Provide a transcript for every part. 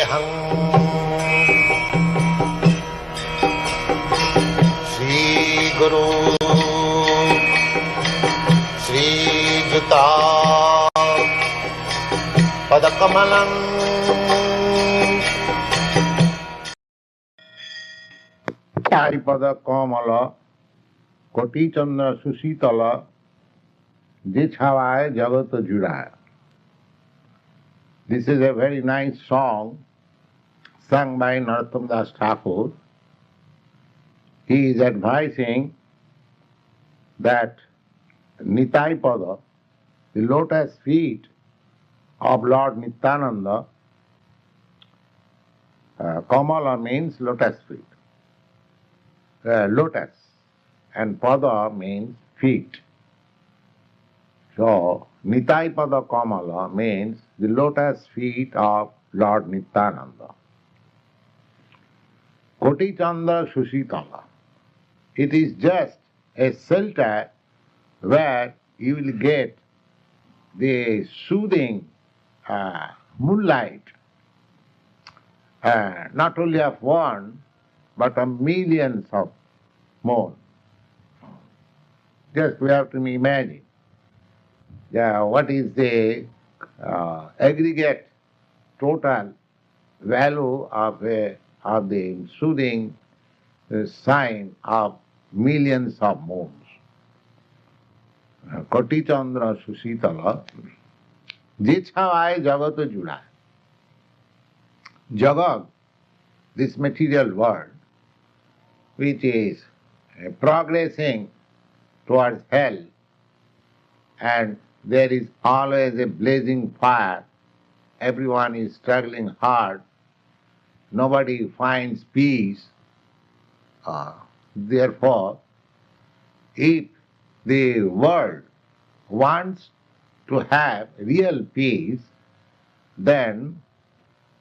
Vandeham Shri Guru Nitāi-pada-kamala Nitāi-pada-kamala Koti Chandra Susitala Jechhavaya Jagata Juraya. This is a very nice song sung by Narottama Thakur. He is advising that Nitāi-pada, the lotus feet of Lord Nityananda, Kamala means lotus feet, lotus, and Pada means feet. So, Nitāi-pada-kamala means the lotus feet of Lord Nityananda. Koti Chandra Susitala. It is just a shelter where you will get the soothing moonlight, not only of one, but of millions of moon. Just we have to imagine what is the aggregate total value of the soothing sign of millions of moons. Koti Chandra Susitala Jechhavaya Jagata Juraya. Jagat, this material world, which is progressing towards hell, and there is always a blazing fire, everyone is struggling hard, nobody finds peace. Therefore, if the world wants to have real peace, then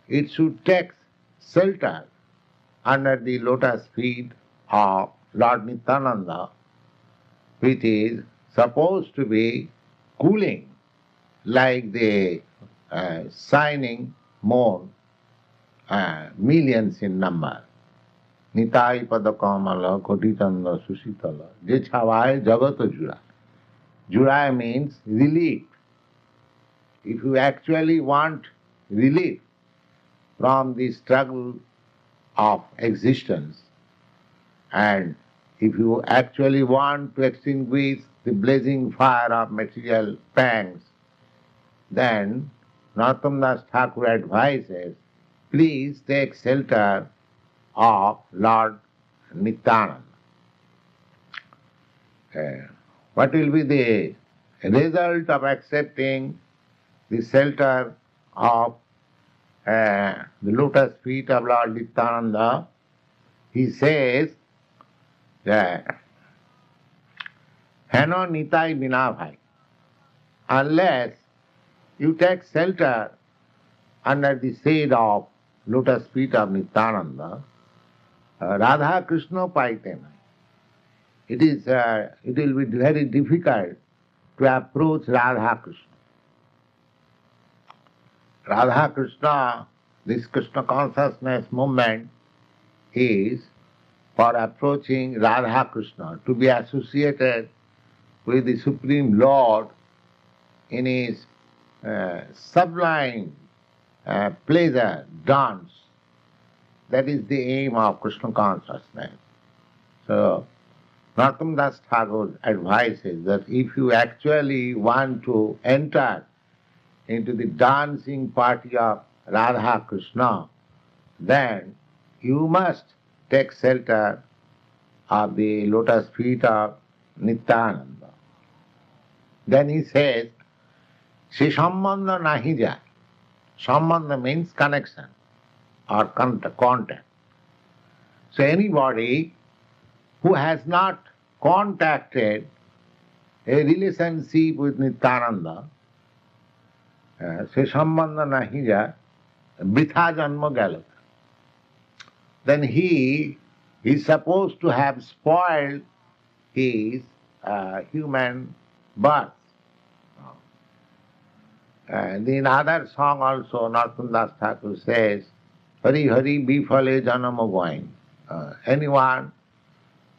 it should take shelter under the lotus feet of Lord Nityananda, which is supposed to be cooling like the shining moon, millions in number. Nitāi-pada-kamala Koti Chandra Susitala Jechhavaya Jagata Juraya. Juraya means relief. If you actually want relief from the struggle of existence, and if you actually want to extinguish the blazing fire of material pangs, then Narottama Thakur advises, please take shelter of Lord Nityananda. What will be the result of accepting the shelter of the lotus feet of Lord Nityananda? He says that Hano Nitāi bina bhai, unless you take shelter under the shade of lotus feet of Nityananda, Rādhā-Kṛṣṇa paite. It will be very difficult to approach Rādhā-Kṛṣṇa. Rādhā-Kṛṣṇa, this Krishna consciousness movement is for approaching Rādhā-Kṛṣṇa, to be associated with the Supreme Lord in his sublime pleasure, dance. That is the aim of Krishna consciousness. So, Narottama Thakur advises that if you actually want to enter into the dancing party of Rādhā-Kṛṣṇa, then you must take shelter of the lotus feet of Nityananda. Then he says, Se sambandha nahi jai. Sambandha means connection or contact. So anybody who has not contacted a relationship with Nityananda, Se sambandha nahi jai, britha janma gala. Then he is supposed to have spoiled his human birth. And in other song also, Narottama Thakur says Hari Hari Bifale Janama going. Anyone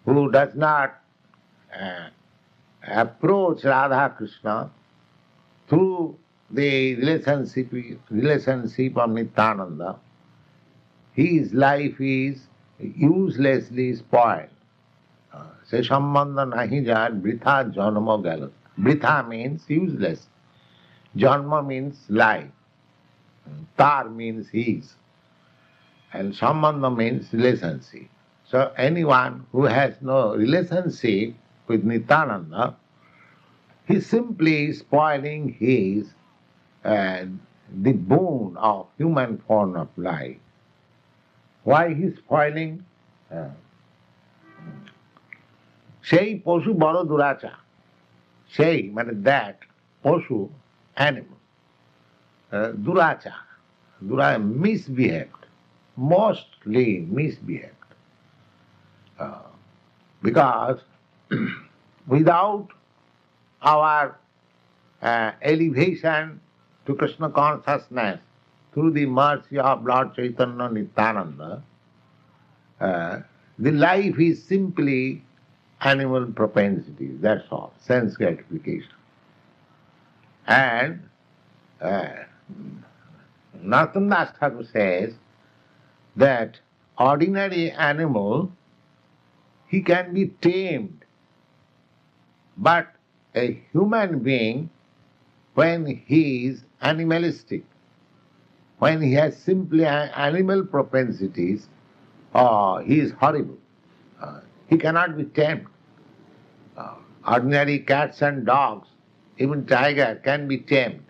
who does not approach Radha-Kṛṣṇa through the relationship of Nityananda, his life is uselessly spoiled. Se sambandha nahi jar, britha janma gala. Britha means useless. Janma means life. Tar means his. And sambandha means relationship. So anyone who has no relationship with Nityananda, he is simply spoiling his the boon of human form of life. Why he is spoiling? Sei poshu baro duracha. Sei means that, poshu, animal. Duracha. Duracha, misbehaved. Mostly misbehaved. Because without our elevation to Krishna consciousness through the mercy of Lord Chaitanya Nityananda, the life is simply animal propensity, that's all, sense gratification. And Narottama Thakur says that ordinary animal, he can be tamed, but a human being, when he is animalistic, when he has simply animal propensities, he is horrible. He cannot be tamed. Ordinary cats and dogs, even tiger can be tamed.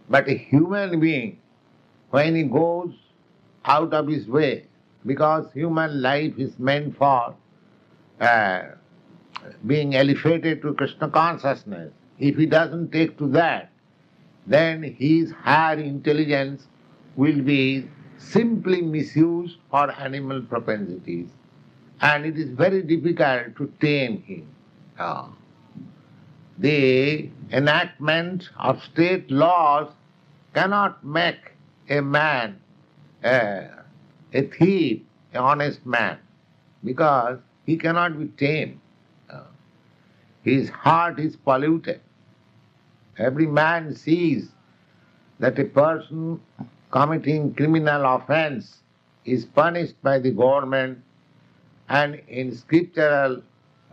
But a human being, when he goes out of his way, because human life is meant for being elevated to Krishna consciousness, if he doesn't take to that, then his higher intelligence will be simply misused for animal propensities, and it is very difficult to tame him. The enactment of state laws cannot make a man a thief, an honest man, because he cannot be tamed. His heart is polluted. Every man sees that a person committing criminal offense is punished by the government, and in scriptural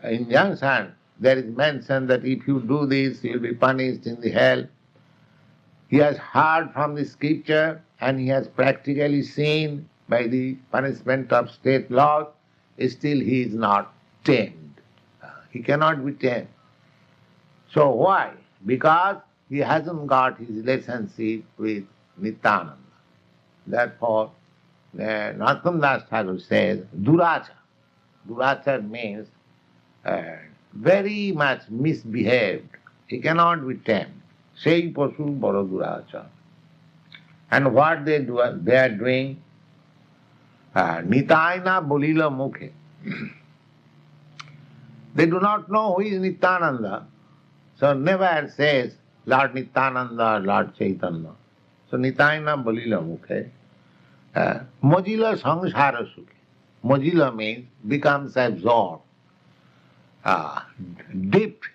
injunction there is mentioned that if you do this, you will be punished in the hell. He has heard from the scripture and he has practically seen by the punishment of state laws, still he is not tamed. He cannot be tamed. So why? Because he hasn't got his relationship with Nityananda. Therefore, Narottama Thakur says, Duracha. Duracha means very much misbehaved. He cannot be tamed. Sei pasu baro duracha. And what they are doing? Nitāina bolila mukhe. They do not know who is Nityananda, so never says Lord Nityananda, Lord Chaitanya. So Nitāina bolila mukhe. Mojila samsara sukhe. Mojila means becomes absorbed, dipped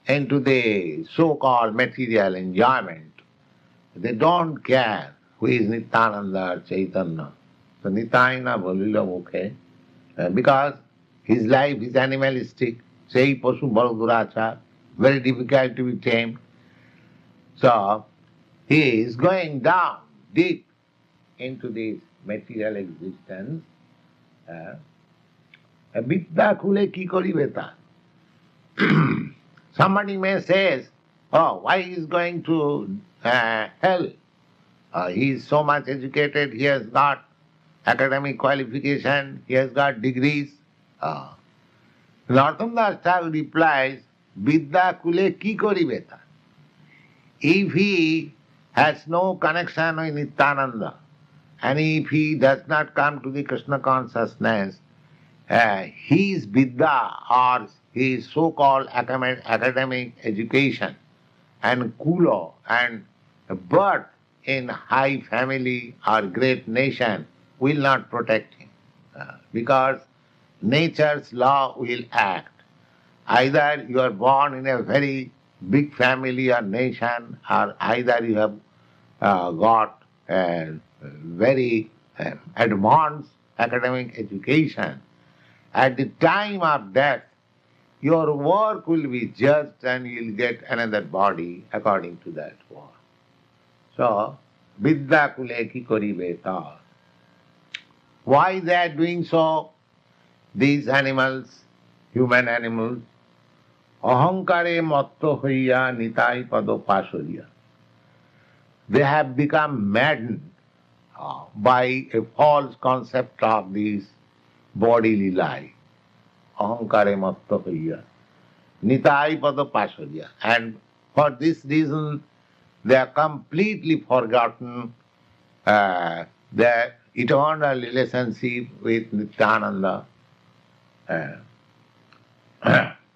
into the so-called material enjoyment. They don't care who is Nityananda or Chaitanya. So Nitāina bolila mukhe, because his life is animalistic, sei pasu baro duracha, very difficult to be tamed. So he is going down deep into this material existence. Vidya kule ki karibe ta? Somebody may say, oh, why he is going to hell? He is so much educated, he has got academic qualification, he has got degrees. Narottama Thakur replies, Vidya kule ki karibe ta? If he has no connection with Nityananda, and if he does not come to the Krishna consciousness, his Vidya or his so-called academic education and kula and birth in high family or great nation will not protect him. Because nature's law will act. Either you are born in a very big family or nation, or either you have got a very advanced academic education. At the time of death, your work will be judged and you will get another body according to that work. So, vidya kule ki karibe ta. Why they are doing so? These animals, human animals, ahankare matto hoiya Nitāi-pada-kamala. They have become maddened by a false concept of this bodily life. Ahankare matto hoiya Nitāi-pada-kamala. And for this reason, they are completely forgotten their eternal relationship with Nityananda.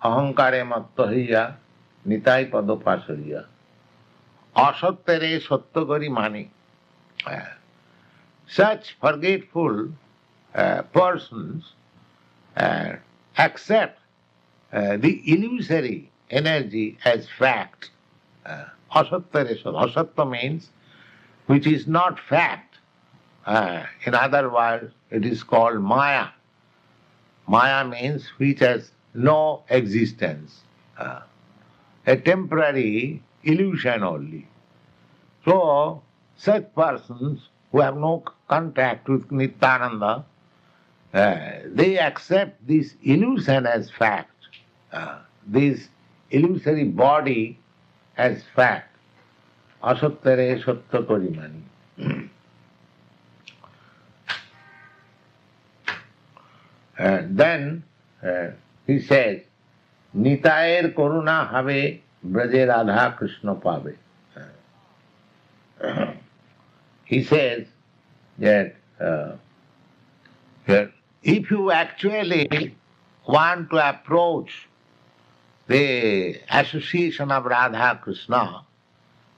Ahankare matto hoiya Nitāi-pada-kamala. Asattere satya kari mani. Such forgetful persons accept the illusory energy as fact. Asattere satya. Asatya means which is not fact. In other words, it is called Māyā. Māyā means which has no existence. A temporary illusion only. So, such persons who have no contact with Nityananda, they accept this illusion as fact, this illusory body as fact. Asattere satya kari mani. Then he says, Nitāiyer Caraṇa have braje Rādhā-Kṛṣṇa pave. He says that if you actually want to approach the association of Rādhā-Kṛṣṇa,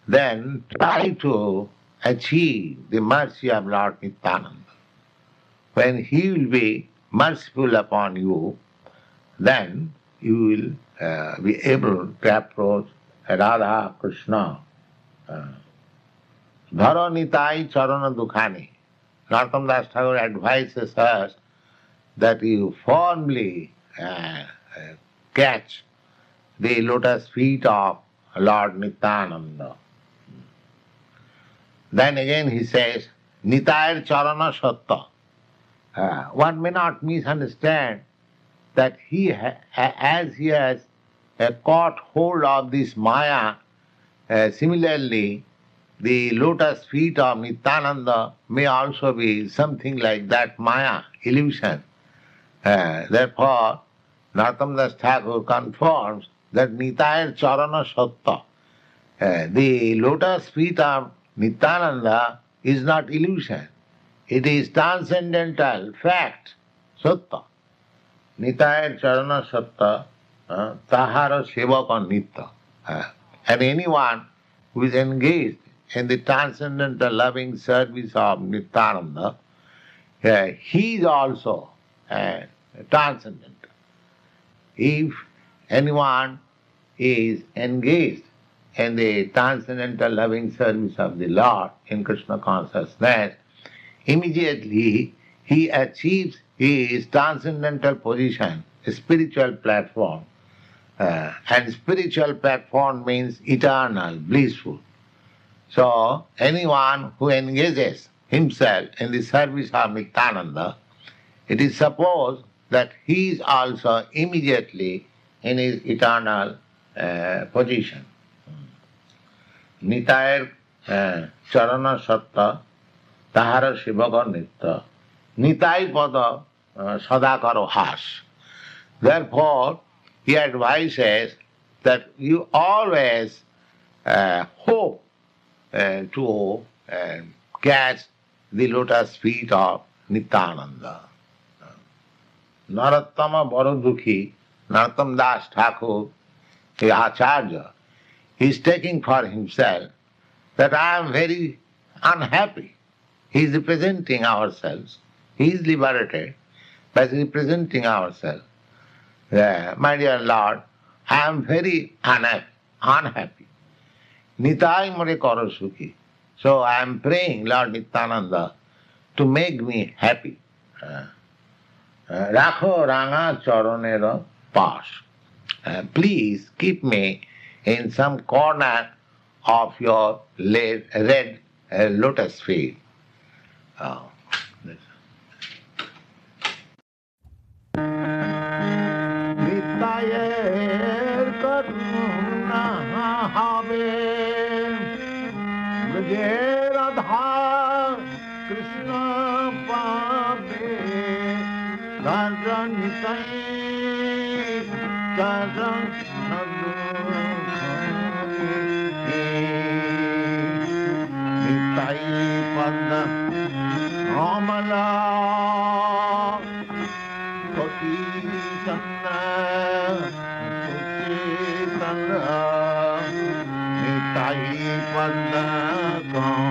then try to achieve the mercy of Lord Nityānanda. When he will be merciful upon you, then you will be able to approach Rādhā-Kṛṣṇa. Dharo Nitāi Caraṇa dukhani. Narottama Ṭhākura advises us that you firmly catch the lotus feet of Lord Nityananda. Then again he says, Nitāiyer Caraṇa Satya. One may not misunderstand that as he has caught hold of this Māyā, similarly, the lotus feet of Nityananda may also be something like that Māyā, illusion. Therefore, Narottama Ṭhākura confirms that Nitāiyer Caraṇa Satya. The lotus feet of Nityananda is not illusion. It is transcendental fact, Satya. Nitāiyer Caraṇa Satya, tahara sevaka nitya. And anyone who is engaged in the transcendental loving service of Nityananda, he is also transcendental. If anyone is engaged in the transcendental loving service of the Lord in Krishna consciousness, immediately he achieves his transcendental position, a spiritual platform. And spiritual platform means eternal, blissful. So, anyone who engages himself in the service of Nityananda, it is supposed that he is also immediately in his eternal position. Nitāiyer Caraṇa Satya, tahara sevaka nitya. Nitāi-pada sadakaro has. Therefore, he advises that you always hope to catch the lotus feet of Nityananda. Narottama baro dukhi, Narottama Das Ṭhākura, the Acharya, he is taking for himself that I am very unhappy. He is representing ourselves. He is liberated by representing ourselves. My dear Lord, I am very unhappy. Nitāi Caraṇa Satya. So I am praying Lord Nityananda to make me happy. Rādhā-Kṛṣṇa Charaṇera Pas. Please keep me in some corner of your red lotus feet. Nitāiyer Caraṇa Satya Radhā-Kṛṣṇa Pāve Radha Nitāiyer Caraṇa Nitāi-pada-kamala Nitāi-pada-kamala